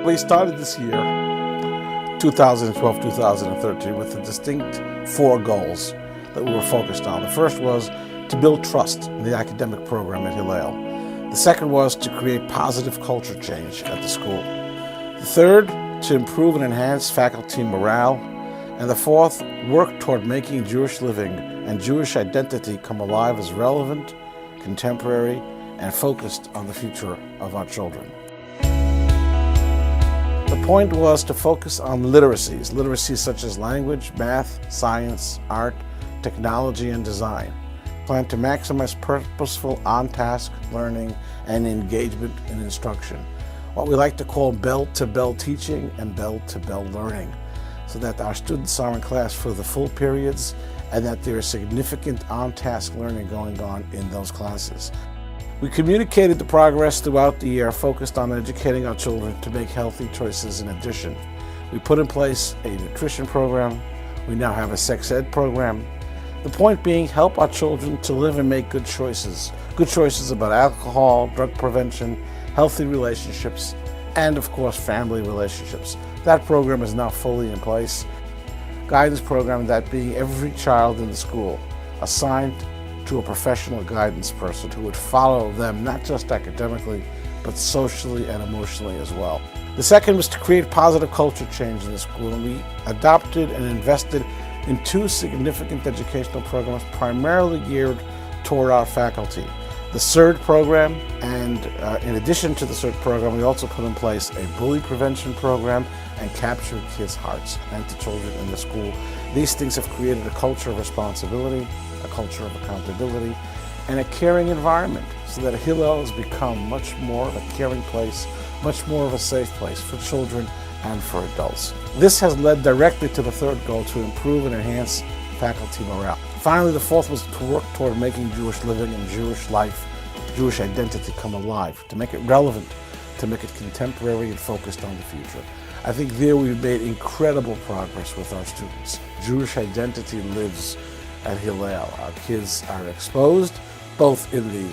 We started this year, 2012-2013, with a distinct 4 goals that we were focused on. The first was to build trust in the academic program at Hillel. The second was to create positive culture change at the school. The third, to improve and enhance faculty morale. And the fourth, work toward making Jewish living and Jewish identity come alive as relevant, contemporary, and focused on the future of our children. The point was to focus on literacies such as language, math, science, art, technology, and design. Plan to maximize purposeful on-task learning and engagement in instruction, what we like to call bell-to-bell teaching and bell-to-bell learning, so that our students are in class for the full periods and that there is significant on-task learning going on in those classes. We communicated the progress throughout the year, focused on educating our children to make healthy choices in addition. We put in place a nutrition program. We now have a sex ed program. The point being, help our children to live and make good choices about alcohol, drug prevention, healthy relationships, and of course family relationships. That program is now fully in place. Guidance program, that being every child in the school assigned to a professional guidance person who would follow them not just academically, but socially and emotionally as well. The second was to create positive culture change in the school, and we adopted and invested in 2 significant educational programs primarily geared toward our faculty. The CERD program, and in addition to the CERD program, we also put in place a bully prevention program and captured kids' hearts and to children in the school. These things have created a culture of responsibility, a culture of accountability, and a caring environment, so that Hillel has become much more of a caring place, much more of a safe place for children and for adults. This has led directly to the third goal, to improve and enhance faculty morale. Finally, the fourth was to work toward making Jewish living and Jewish life, Jewish identity come alive, to make it relevant, to make it contemporary and focused on the future. I think there we've made incredible progress with our students. Jewish identity lives at Hillel. Our kids are exposed, both in the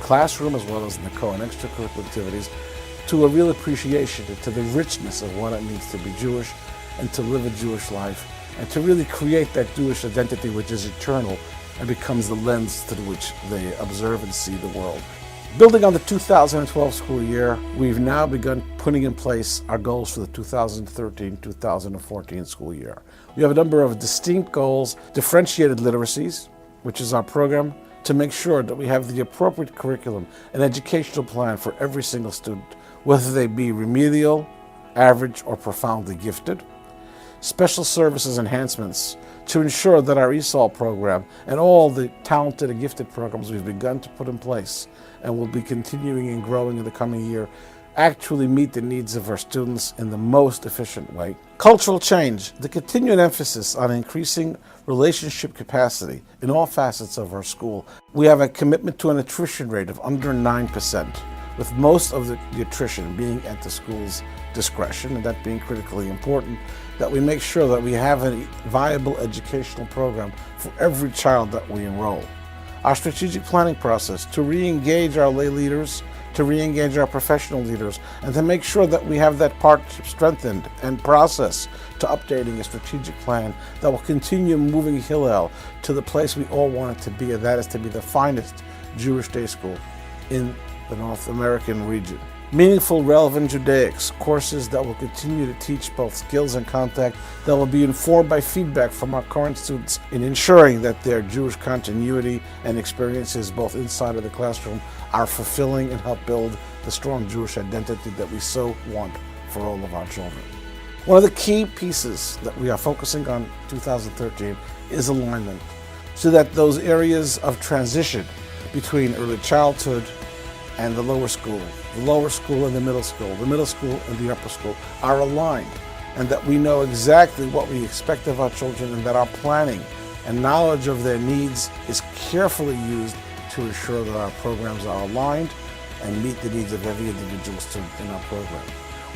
classroom as well as in the co- and extracurricular activities, to a real appreciation, to the richness of what it means to be Jewish and to live a Jewish life, and to really create that Jewish identity which is eternal and becomes the lens through which they observe and see the world. Building on the 2012 school year, we've now begun putting in place our goals for the 2013-2014 school year. We have a number of distinct goals: differentiated literacies, which is our program to make sure that we have the appropriate curriculum and educational plan for every single student, whether they be remedial, average, or profoundly gifted. Special services enhancements to ensure that our ESOL program and all the talented and gifted programs we've begun to put in place and will be continuing and growing in the coming year actually meet the needs of our students in the most efficient way. Cultural change, the continued emphasis on increasing relationship capacity in all facets of our school. We have a commitment to an attrition rate of under 9%, with most of the attrition being at the school's discretion, and that being critically important, that we make sure that we have a viable educational program for every child that we enroll. Our strategic planning process to re-engage our lay leaders, to re-engage our professional leaders, and to make sure that we have that partnership strengthened and process to updating a strategic plan that will continue moving Hillel to the place we all want it to be, and that is to be the finest Jewish day school in the North American region. Meaningful, relevant Judaics, courses that will continue to teach both skills and contact, that will be informed by feedback from our current students in ensuring that their Jewish continuity and experiences both inside of the classroom are fulfilling and help build the strong Jewish identity that we so want for all of our children. One of the key pieces that we are focusing on 2013 is alignment, so that those areas of transition between early childhood and the lower school and the middle school and the upper school are aligned, and that we know exactly what we expect of our children, and that our planning and knowledge of their needs is carefully used to ensure that our programs are aligned and meet the needs of every individual student in our program.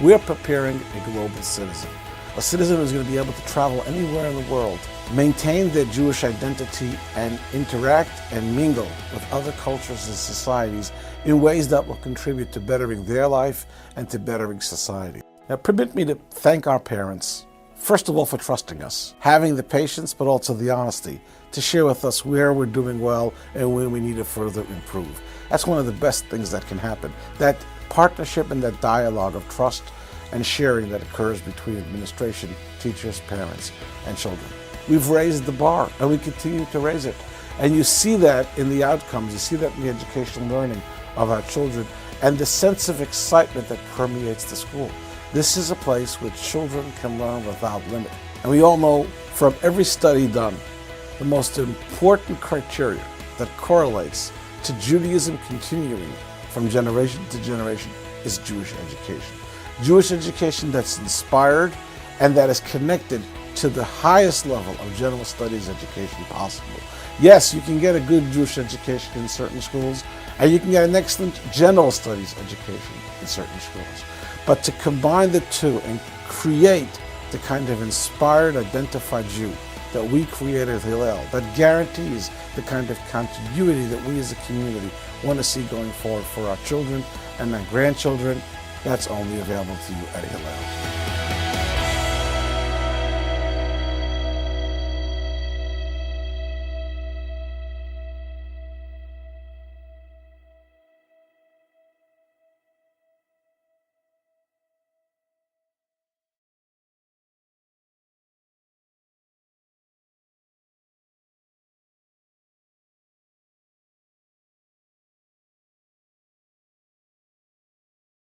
We are preparing a global citizen, a citizen who's going to be able to travel anywhere in the world maintain their Jewish identity and interact and mingle with other cultures and societies in ways that will contribute to bettering their life and to bettering society. Now, permit me to thank our parents, first of all, for trusting us, having the patience but also the honesty to share with us where we're doing well and where we need to further improve. That's one of the best things that can happen. That partnership and that dialogue of trust and sharing that occurs between administration, teachers, parents, and children. We've raised the bar and we continue to raise it. And you see that in the outcomes, you see that in the educational learning of our children and the sense of excitement that permeates the school. This is a place where children can learn without limit. And we all know from every study done, the most important criteria that correlates to Judaism continuing from generation to generation is Jewish education. Jewish education that's inspired and that is connected to the highest level of general studies education possible. Yes, you can get a good Jewish education in certain schools, and you can get an excellent general studies education in certain schools. But to combine the two and create the kind of inspired, identified Jew that we created at Hillel, that guarantees the kind of continuity that we as a community want to see going forward for our children and our grandchildren, that's only available to you at Hillel.